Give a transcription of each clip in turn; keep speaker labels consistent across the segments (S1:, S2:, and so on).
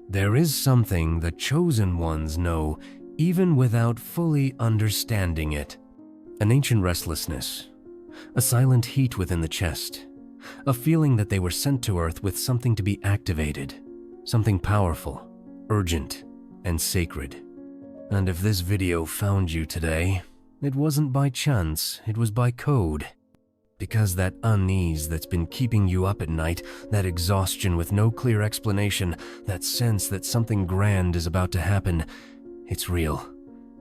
S1: There is something the chosen ones know even without fully understanding it. An ancient restlessness, a silent heat within the chest, a feeling that they were sent to Earth with something to be activated, something powerful, urgent, and sacred. And if this video found you today, it wasn't by chance, it was by code. Because that unease that's been keeping you up at night, that exhaustion with no clear explanation, that sense that something grand is about to happen, it's real.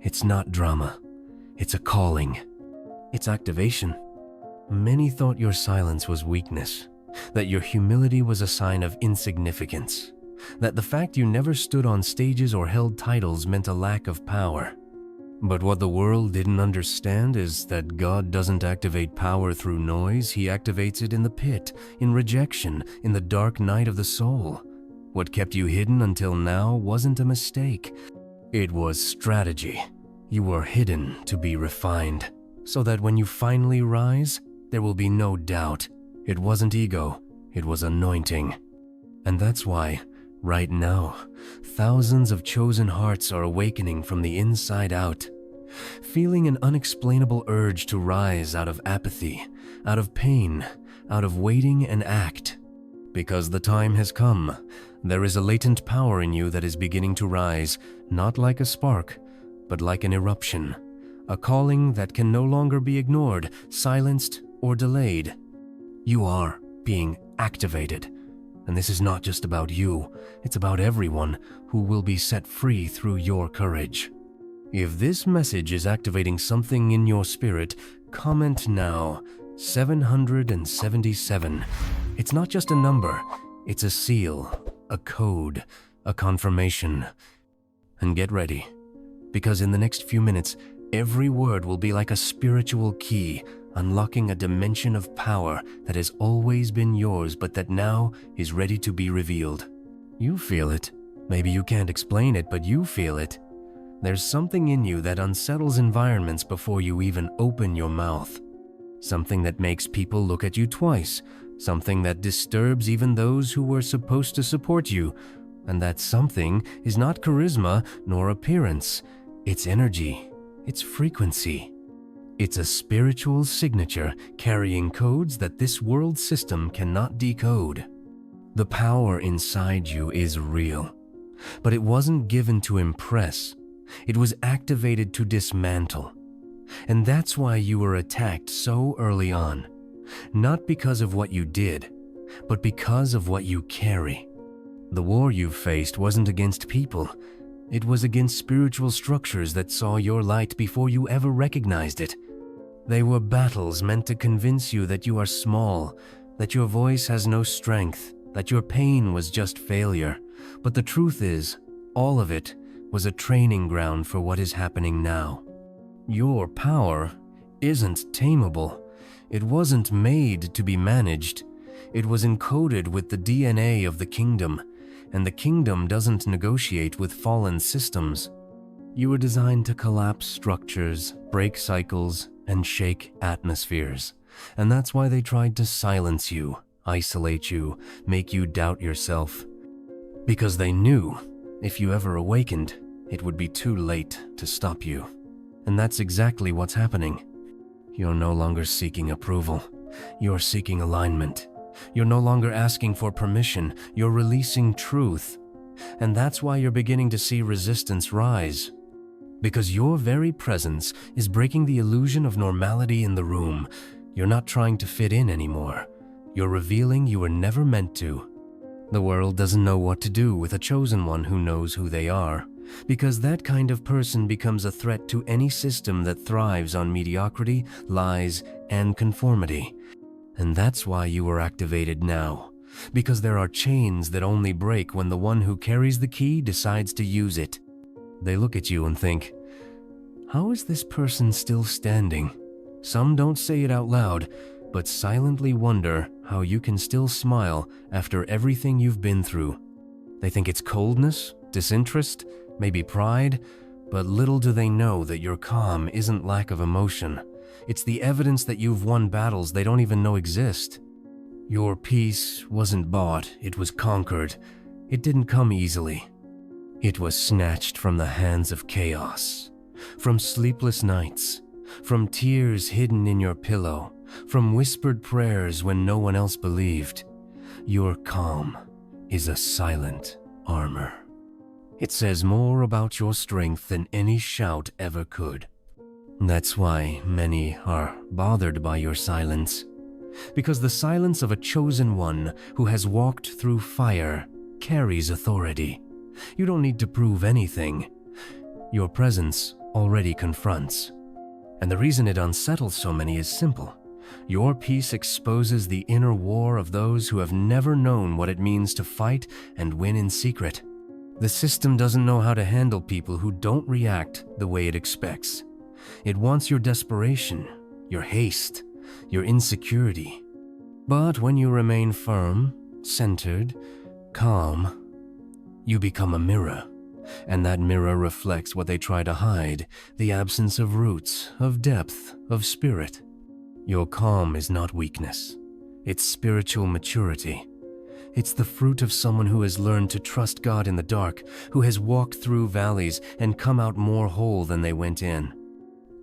S1: It's not drama. It's a calling. It's activation. Many thought your silence was weakness, that your humility was a sign of insignificance, that the fact you never stood on stages or held titles meant a lack of power. But what the world didn't understand is that God doesn't activate power through noise, He activates it in the pit, in rejection, in the dark night of the soul. What kept you hidden until now wasn't a mistake. It was strategy. You were hidden to be refined, so that when you finally rise, there will be no doubt. It wasn't ego, it was anointing. And that's why, right now, thousands of chosen hearts are awakening from the inside out, feeling an unexplainable urge to rise out of apathy, out of pain, out of waiting and act. Because the time has come, there is a latent power in you that is beginning to rise, not like a spark, but like an eruption, a calling that can no longer be ignored, silenced, or delayed. You are being activated. And this is not just about you, it's about everyone who will be set free through your courage. If this message is activating something in your spirit, comment now, 777. It's not just a number, it's a seal, a code, a confirmation. And get ready, because in the next few minutes, every word will be like a spiritual key, unlocking a dimension of power that has always been yours but that now is ready to be revealed. You feel it. Maybe you can't explain it, but you feel it. There's something in you that unsettles environments before you even open your mouth. Something that makes people look at you twice. Something that disturbs even those who were supposed to support you. And that something is not charisma nor appearance. It's energy. It's frequency. It's a spiritual signature carrying codes that this world system cannot decode. The power inside you is real, but it wasn't given to impress. It was activated to dismantle. And that's why you were attacked so early on. Not because of what you did, but because of what you carry. The war you faced wasn't against people. It was against spiritual structures that saw your light before you ever recognized it. They were battles meant to convince you that you are small, that your voice has no strength, that your pain was just failure. But the truth is, all of it was a training ground for what is happening now. Your power isn't tameable. It wasn't made to be managed. It was encoded with the DNA of the kingdom, and the kingdom doesn't negotiate with fallen systems. You were designed to collapse structures, break cycles, and shake atmospheres. And that's why they tried to silence you, isolate you, make you doubt yourself. Because they knew, if you ever awakened, it would be too late to stop you. And that's exactly what's happening. You're no longer seeking approval. You're seeking alignment. You're no longer asking for permission. You're releasing truth. And that's why you're beginning to see resistance rise. Because your very presence is breaking the illusion of normality in the room. You're not trying to fit in anymore. You're revealing you were never meant to. The world doesn't know what to do with a chosen one who knows who they are, because that kind of person becomes a threat to any system that thrives on mediocrity, lies, and conformity. And that's why you are activated now, because there are chains that only break when the one who carries the key decides to use it. They look at you and think, how is this person still standing? Some don't say it out loud, but silently wonder how you can still smile after everything you've been through. They think it's coldness, disinterest, maybe pride, but little do they know that your calm isn't lack of emotion. It's the evidence that you've won battles they don't even know exist. Your peace wasn't bought, it was conquered. It didn't come easily. It was snatched from the hands of chaos, from sleepless nights, from tears hidden in your pillow, from whispered prayers when no one else believed. Your calm is a silent armor. It says more about your strength than any shout ever could. That's why many are bothered by your silence, because the silence of a chosen one who has walked through fire carries authority. You don't need to prove anything. Your presence already confronts. And the reason it unsettles so many is simple. Your peace exposes the inner war of those who have never known what it means to fight and win in secret. The system doesn't know how to handle people who don't react the way it expects. It wants your desperation, your haste, your insecurity. But when you remain firm, centered, calm, you become a mirror. And that mirror reflects what they try to hide, the absence of roots, of depth, of spirit. Your calm is not weakness. It's spiritual maturity. It's the fruit of someone who has learned to trust God in the dark, who has walked through valleys and come out more whole than they went in.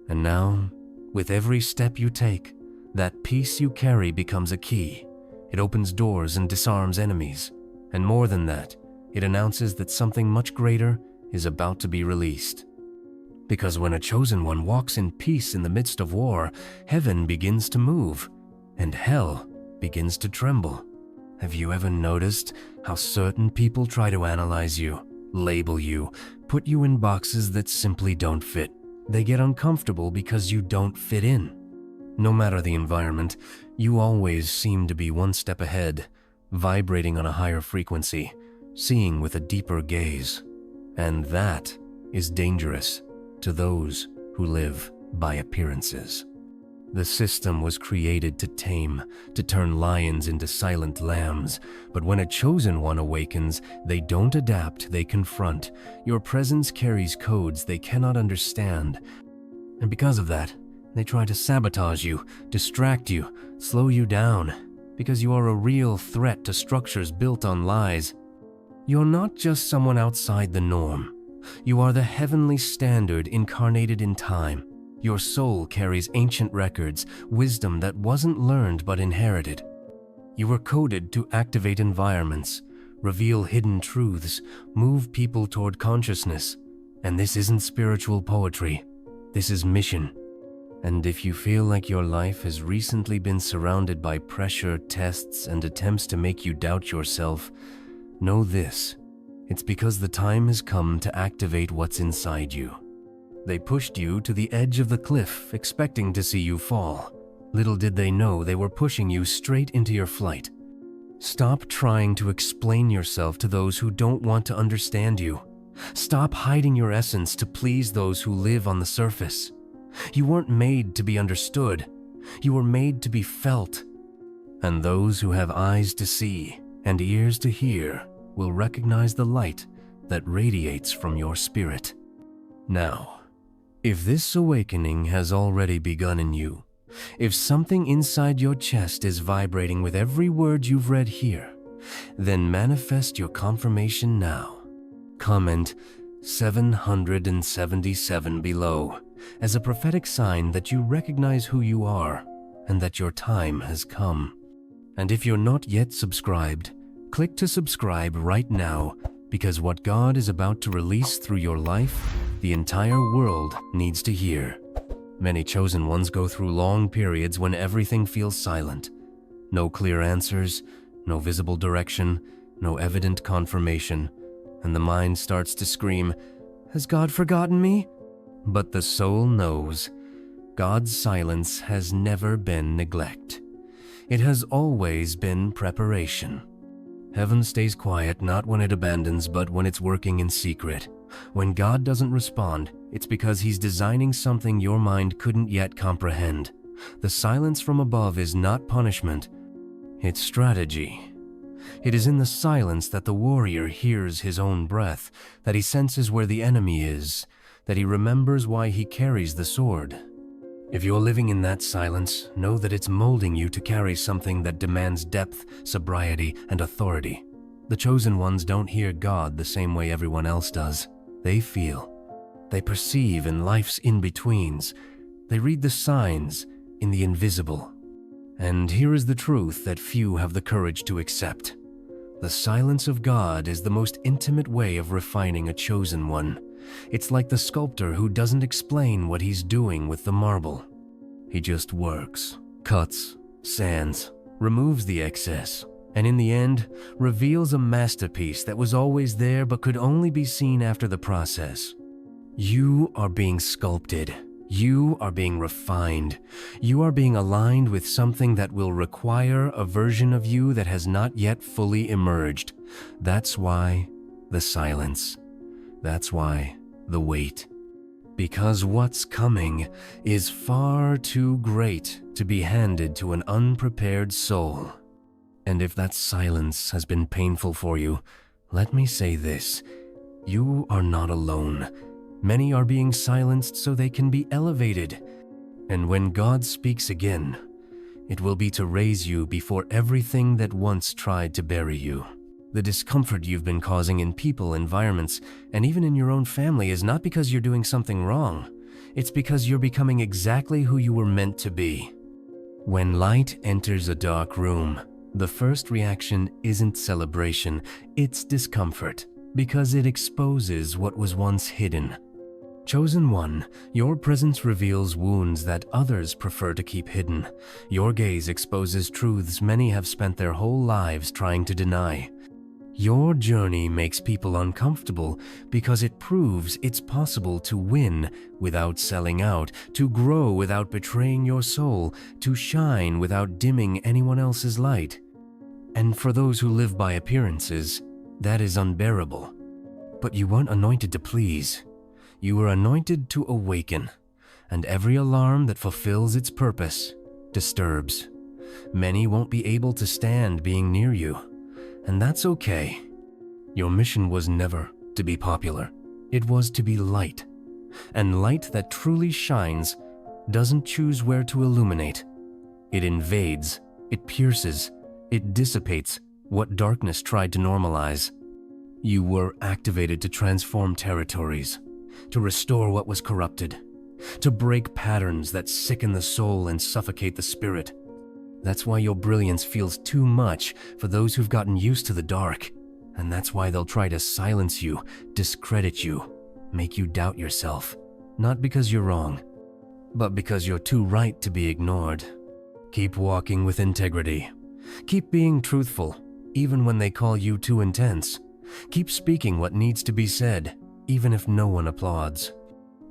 S1: And now, with every step you take, that peace you carry becomes a key. It opens doors and disarms enemies. And more than that, it announces that something much greater is about to be released. Because when a chosen one walks in peace in the midst of war, heaven begins to move, and hell begins to tremble. Have you ever noticed how certain people try to analyze you, label you, put you in boxes that simply don't fit? They get uncomfortable because you don't fit in. No matter the environment, you always seem to be one step ahead, vibrating on a higher frequency, seeing with a deeper gaze. And that is dangerous to those who live by appearances. The system was created to tame, to turn lions into silent lambs. But when a chosen one awakens, they don't adapt, they confront. Your presence carries codes they cannot understand. And because of that, they try to sabotage you, distract you, slow you down, because you are a real threat to structures built on lies. You're not just someone outside the norm. You are the heavenly standard incarnated in time. Your soul carries ancient records, wisdom that wasn't learned but inherited. You were coded to activate environments, reveal hidden truths, move people toward consciousness. And this isn't spiritual poetry. This is mission. And if you feel like your life has recently been surrounded by pressure, tests, and attempts to make you doubt yourself, know this. It's because the time has come to activate what's inside you. They pushed you to the edge of the cliff, expecting to see you fall. Little did they know they were pushing you straight into your flight. Stop trying to explain yourself to those who don't want to understand you. Stop hiding your essence to please those who live on the surface. You weren't made to be understood. You were made to be felt. And those who have eyes to see and ears to hear will recognize the light that radiates from your spirit. Now, if this awakening has already begun in you, if something inside your chest is vibrating with every word you've read here, then manifest your confirmation now. Comment 777 below as a prophetic sign that you recognize who you are and that your time has come. And if you're not yet subscribed, click to subscribe right now, because what God is about to release through your life, the entire world needs to hear. Many chosen ones go through long periods when everything feels silent. No clear answers, no visible direction, no evident confirmation, and the mind starts to scream, "Has God forgotten me?" But the soul knows God's silence has never been neglect. It has always been preparation. Heaven stays quiet not when it abandons, but when it's working in secret. When God doesn't respond, it's because He's designing something your mind couldn't yet comprehend. The silence from above is not punishment, it's strategy. It is in the silence that the warrior hears his own breath, that he senses where the enemy is, that he remembers why he carries the sword. If you're living in that silence, know that it's molding you to carry something that demands depth, sobriety, and authority. The chosen ones don't hear God the same way everyone else does. They feel. They perceive in life's in-betweens. They read the signs in the invisible. And here is the truth that few have the courage to accept. The silence of God is the most intimate way of refining a chosen one. It's like the sculptor who doesn't explain what he's doing with the marble. He just works, cuts, sands, removes the excess, and in the end, reveals a masterpiece that was always there but could only be seen after the process. You are being sculpted. You are being refined. You are being aligned with something that will require a version of you that has not yet fully emerged. That's why the silence. That's why the wait. Because what's coming is far too great to be handed to an unprepared soul. And if that silence has been painful for you, let me say this: you are not alone. Many are being silenced so they can be elevated. And when God speaks again, it will be to raise you before everything that once tried to bury you. The discomfort you've been causing in people, environments, and even in your own family is not because you're doing something wrong. It's because you're becoming exactly who you were meant to be. When light enters a dark room, the first reaction isn't celebration, it's discomfort, because it exposes what was once hidden. Chosen one, your presence reveals wounds that others prefer to keep hidden. Your gaze exposes truths many have spent their whole lives trying to deny. Your journey makes people uncomfortable because it proves it's possible to win without selling out, to grow without betraying your soul, to shine without dimming anyone else's light. And for those who live by appearances, that is unbearable. But you weren't anointed to please. You were anointed to awaken, and every alarm that fulfills its purpose disturbs. Many won't be able to stand being near you, and that's okay. Your mission was never to be popular. It was to be light, and light that truly shines doesn't choose where to illuminate. It invades, it pierces, it dissipates what darkness tried to normalize. You were activated to transform territories, to restore what was corrupted, to break patterns that sicken the soul and suffocate the spirit. That's why your brilliance feels too much for those who've gotten used to the dark, and that's why they'll try to silence you, discredit you, make you doubt yourself, not because you're wrong, but because you're too right to be ignored. Keep walking with integrity. Keep being truthful, even when they call you too intense. Keep speaking what needs to be said, even if no one applauds.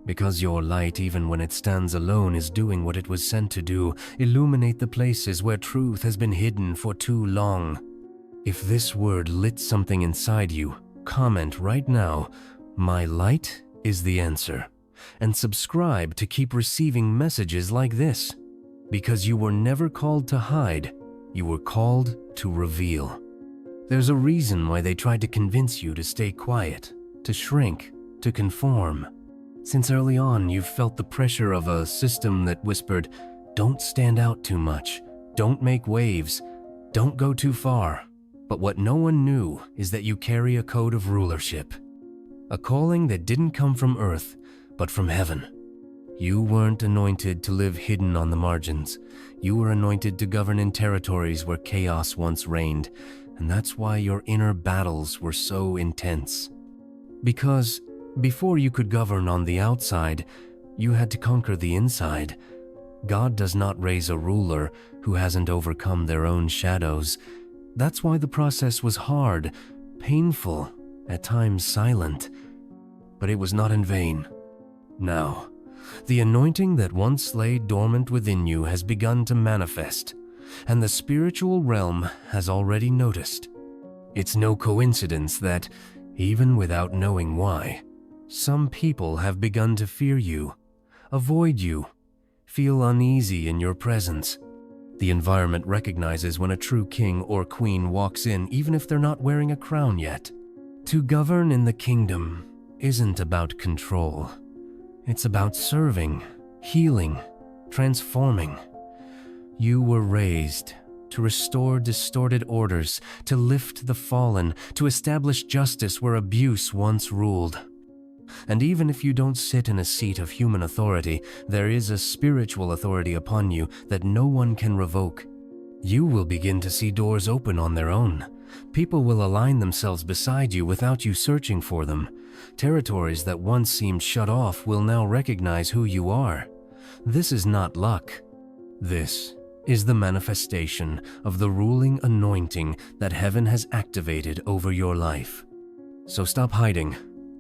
S1: Because your light, even when it stands alone, is doing what it was sent to do: illuminate the places where truth has been hidden for too long. If this word lit something inside you, comment right now, "My light is the answer," and subscribe to keep receiving messages like this. Because you were never called to hide, you were called to reveal. There's a reason why they tried to convince you to stay quiet, to shrink, to conform. Since early on, you've felt the pressure of a system that whispered, "Don't stand out too much, don't make waves, don't go too far." But what no one knew is that you carry a code of rulership, a calling that didn't come from earth, but from heaven. You weren't anointed to live hidden on the margins. You were anointed to govern in territories where chaos once reigned, and that's why your inner battles were so intense. Because before you could govern on the outside, you had to conquer the inside. God does not raise a ruler who hasn't overcome their own shadows. That's why the process was hard, painful, at times silent. But it was not in vain. Now, the anointing that once lay dormant within you has begun to manifest, and the spiritual realm has already noticed. It's no coincidence that, even without knowing why, some people have begun to fear you, avoid you, feel uneasy in your presence. The environment recognizes when a true king or queen walks in, even if they're not wearing a crown yet. To govern in the kingdom isn't about control. It's about serving, healing, transforming. You were raised to restore distorted orders, to lift the fallen, to establish justice where abuse once ruled. And even if you don't sit in a seat of human authority, there is a spiritual authority upon you that no one can revoke. You will begin to see doors open on their own. People will align themselves beside you without you searching for them. Territories that once seemed shut off will now recognize who you are. This is not luck. This is the manifestation of the ruling anointing that heaven has activated over your life. So stop hiding.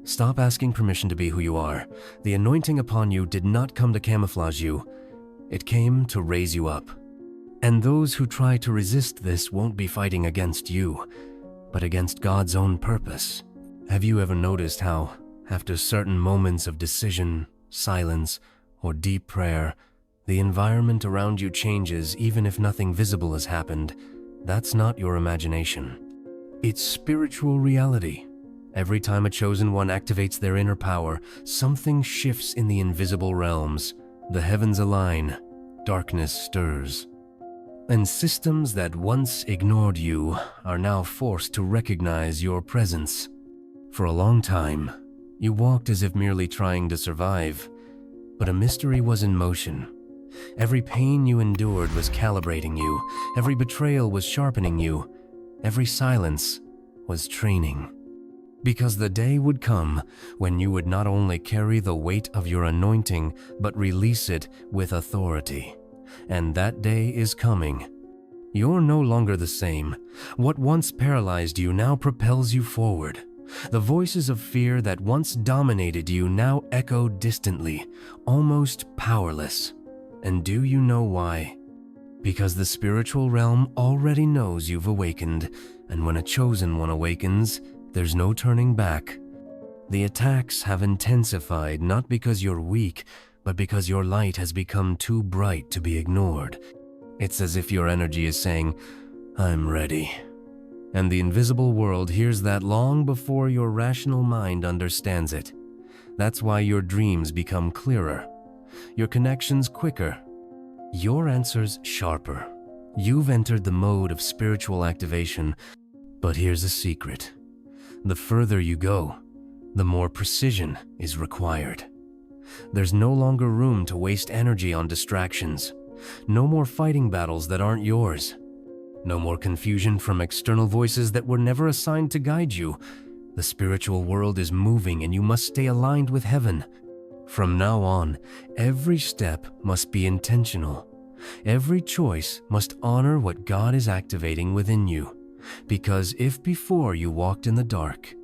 S1: Stop asking permission to be who you are. The anointing upon you did not come to camouflage you. It came to raise you up. And those who try to resist this won't be fighting against you, but against God's own purpose. Have you ever noticed how, after certain moments of decision, silence, or deep prayer, the environment around you changes even if nothing visible has happened? That's not your imagination. It's spiritual reality. Every time a chosen one activates their inner power, something shifts in the invisible realms. The heavens align, darkness stirs. And systems that once ignored you are now forced to recognize your presence. For a long time, you walked as if merely trying to survive, but a mystery was in motion. Every pain you endured was calibrating you. Every betrayal was sharpening you. Every silence was training. Because the day would come when you would not only carry the weight of your anointing, but release it with authority. And that day is coming. You're no longer the same. What once paralyzed you now propels you forward. The voices of fear that once dominated you now echo distantly, almost powerless. And do you know why? Because the spiritual realm already knows you've awakened, and when a chosen one awakens, there's no turning back. The attacks have intensified not because you're weak, but because your light has become too bright to be ignored. It's as if your energy is saying, "I'm ready." And the invisible world hears that long before your rational mind understands it. That's why your dreams become clearer, your connections quicker, your answers sharper. You've entered the mode of spiritual activation, but here's a secret. The further you go, the more precision is required. There's no longer room to waste energy on distractions. No more fighting battles that aren't yours. No more confusion from external voices that were never assigned to guide you. The spiritual world is moving and you must stay aligned with heaven. From now on, every step must be intentional. Every choice must honor what God is activating within you. Because if before you walked in the dark,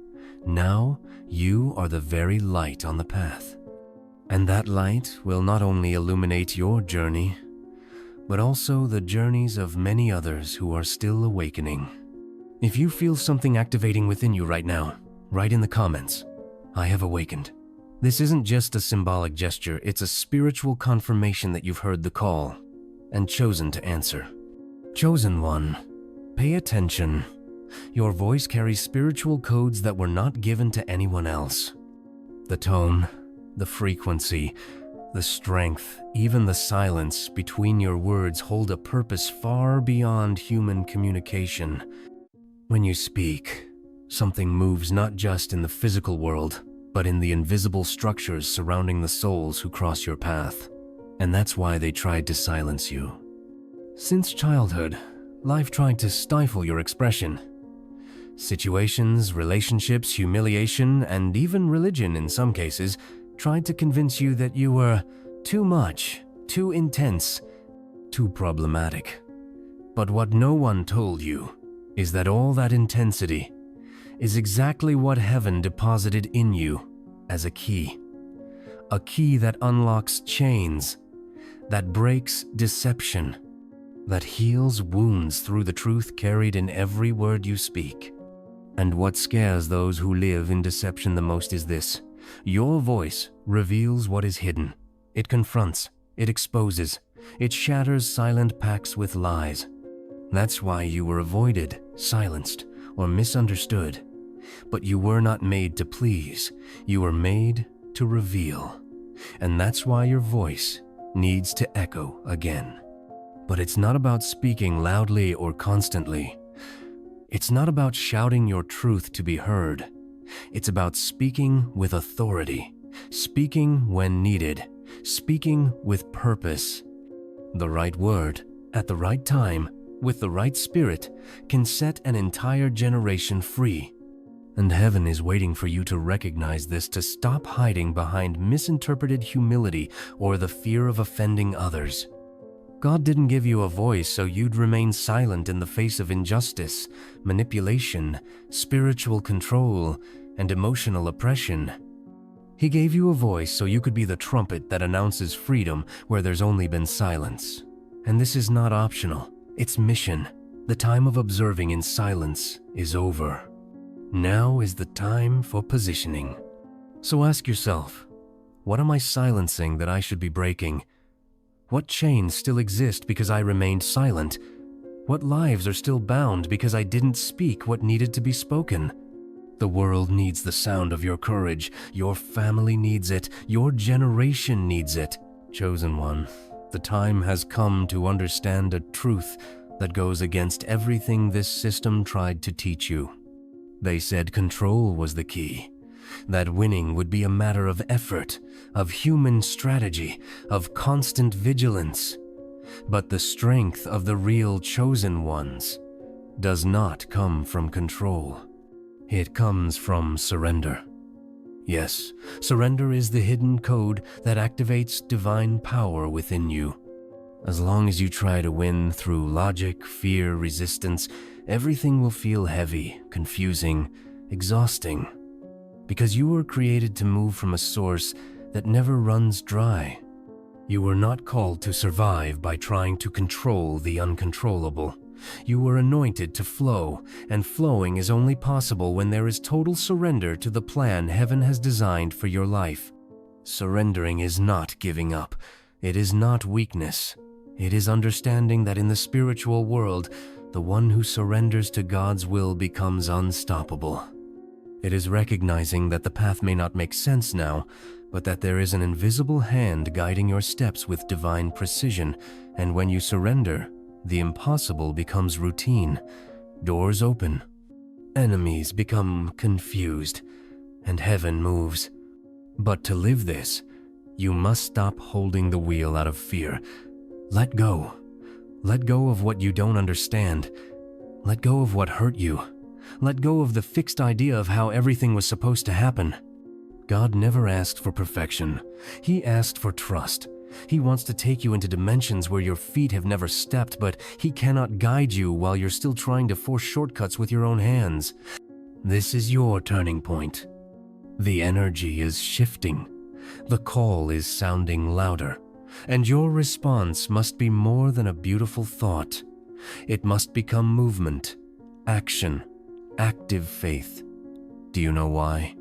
S1: now you are the very light on the path. And that light will not only illuminate your journey, but also the journeys of many others who are still awakening. If you feel something activating within you right now, write in the comments, "I have awakened." This isn't just a symbolic gesture, it's a spiritual confirmation that you've heard the call and chosen to answer. Chosen one, pay attention. Your voice carries spiritual codes that were not given to anyone else. The tone, the frequency, the strength, even the silence between your words hold a purpose far beyond human communication. When you speak, something moves not just in the physical world, but in the invisible structures surrounding the souls who cross your path. And that's why they tried to silence you. Since childhood, life tried to stifle your expression. Situations, relationships, humiliation, and even religion in some cases tried to convince you that you were too much, too intense, too problematic. But what no one told you is that all that intensity is exactly what heaven deposited in you as a key. A key that unlocks chains, that breaks deception, that heals wounds through the truth carried in every word you speak. And what scares those who live in deception the most is this: your voice reveals what is hidden. It confronts, it exposes, it shatters silent pacts with lies. That's why you were avoided, silenced, or misunderstood. But you were not made to please, you were made to reveal. And that's why your voice needs to echo again. But it's not about speaking loudly or constantly. It's not about shouting your truth to be heard. It's about speaking with authority, speaking when needed, speaking with purpose. The right word, at the right time, with the right spirit, can set an entire generation free. And heaven is waiting for you to recognize this, to stop hiding behind misinterpreted humility or the fear of offending others. God didn't give you a voice so you'd remain silent in the face of injustice, manipulation, spiritual control, and emotional oppression. He gave you a voice so you could be the trumpet that announces freedom where there's only been silence. And this is not optional, it's mission. The time of observing in silence is over. Now is the time for positioning. So ask yourself, what am I silencing that I should be breaking? What chains still exist because I remained silent? What lives are still bound because I didn't speak what needed to be spoken? The world needs the sound of your courage. Your family needs it. Your generation needs it. Chosen one, the time has come to understand a truth that goes against everything this system tried to teach you. They said control was the key, that winning would be a matter of effort, of human strategy, of constant vigilance. But the strength of the real chosen ones does not come from control. It comes from surrender. Yes, surrender is the hidden code that activates divine power within you. As long as you try to win through logic, fear, resistance, everything will feel heavy, confusing, exhausting. Because you were created to move from a source that never runs dry. You were not called to survive by trying to control the uncontrollable. You were anointed to flow, and flowing is only possible when there is total surrender to the plan heaven has designed for your life. Surrendering is not giving up. It is not weakness. It is understanding that in the spiritual world, the one who surrenders to God's will becomes unstoppable. It is recognizing that the path may not make sense now, but that there is an invisible hand guiding your steps with divine precision, and when you surrender, the impossible becomes routine. Doors open. Enemies become confused, and heaven moves. But to live this, you must stop holding the wheel out of fear. Let go. Let go of what you don't understand. Let go of what hurt you. Let go of the fixed idea of how everything was supposed to happen. God never asked for perfection. He asked for trust. He wants to take you into dimensions where your feet have never stepped, but He cannot guide you while you're still trying to force shortcuts with your own hands. This is your turning point. The energy is shifting. The call is sounding louder. And your response must be more than a beautiful thought. It must become movement, action, active faith. Do you know why?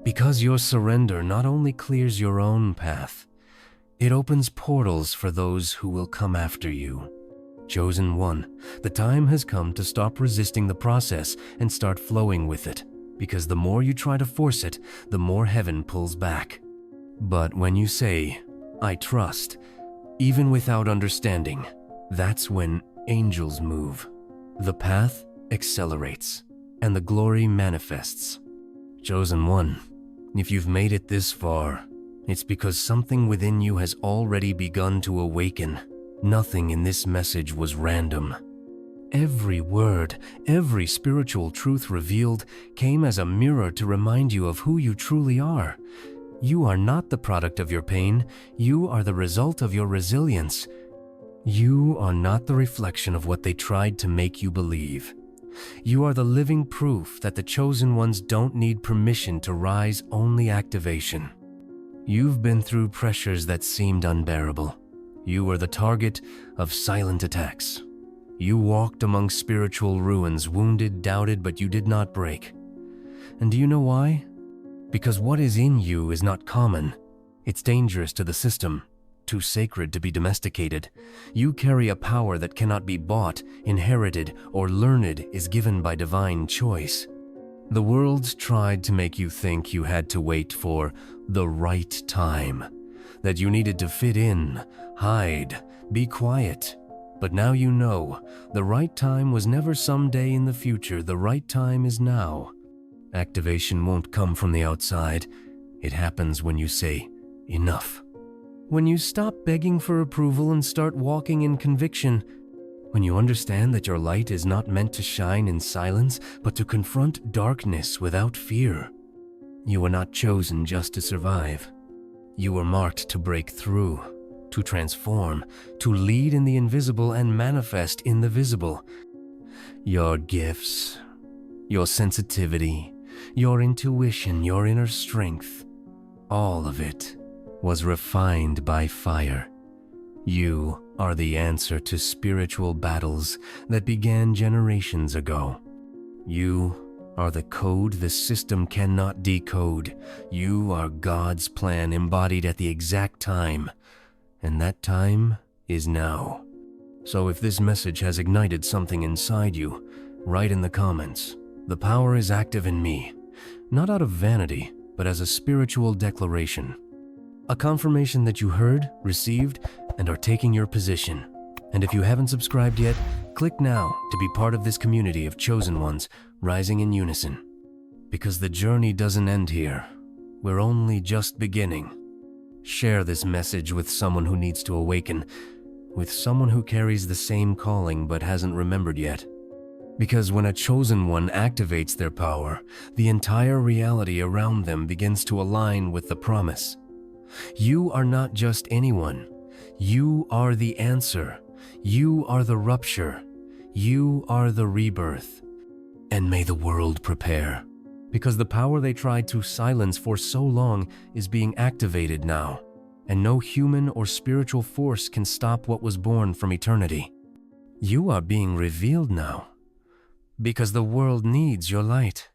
S1: Because your surrender not only clears your own path, it opens portals for those who will come after you. Chosen one, the time has come to stop resisting the process and start flowing with it, because the more you try to force it, the more heaven pulls back. But when you say, I trust, even without understanding, that's when angels move. The path accelerates, and the glory manifests. Chosen one, if you've made it this far, it's because something within you has already begun to awaken. Nothing in this message was random. Every word, every spiritual truth revealed came as a mirror to remind you of who you truly are. You are not the product of your pain. You are the result of your resilience. You are not the reflection of what they tried to make you believe. You are the living proof that the chosen ones don't need permission to rise, only activation. You've been through pressures that seemed unbearable. You were the target of silent attacks. You walked among spiritual ruins, wounded, doubted, but you did not break. And do you know why? Because what is in you is not common. It's dangerous to the system, too sacred to be domesticated. You carry a power that cannot be bought, inherited, or learned is given by divine choice. The world's tried to make you think you had to wait for the right time, that you needed to fit in, hide, be quiet. But now you know, the right time was never someday in the future, the right time is now. Activation won't come from the outside. It happens when you say, enough. When you stop begging for approval and start walking in conviction. When you understand that your light is not meant to shine in silence, but to confront darkness without fear. You were not chosen just to survive. You were marked to break through, to transform, to lead in the invisible and manifest in the visible. Your gifts, your sensitivity, your intuition, your inner strength, all of it was refined by fire. You are the answer to spiritual battles that began generations ago. You are the code the system cannot decode. You are God's plan embodied at the exact time. And that time is now. So if this message has ignited something inside you, write in the comments, "The power is active in me," not out of vanity, but as a spiritual declaration. A confirmation that you heard, received, and are taking your position. And if you haven't subscribed yet, click now to be part of this community of chosen ones rising in unison. Because the journey doesn't end here. We're only just beginning. Share this message with someone who needs to awaken, with someone who carries the same calling but hasn't remembered yet. Because when a chosen one activates their power, the entire reality around them begins to align with the promise. You are not just anyone. You are the answer. You are the rupture. You are the rebirth. And may the world prepare. Because the power they tried to silence for so long is being activated now. And no human or spiritual force can stop what was born from eternity. You are being revealed now. Because the world needs your light.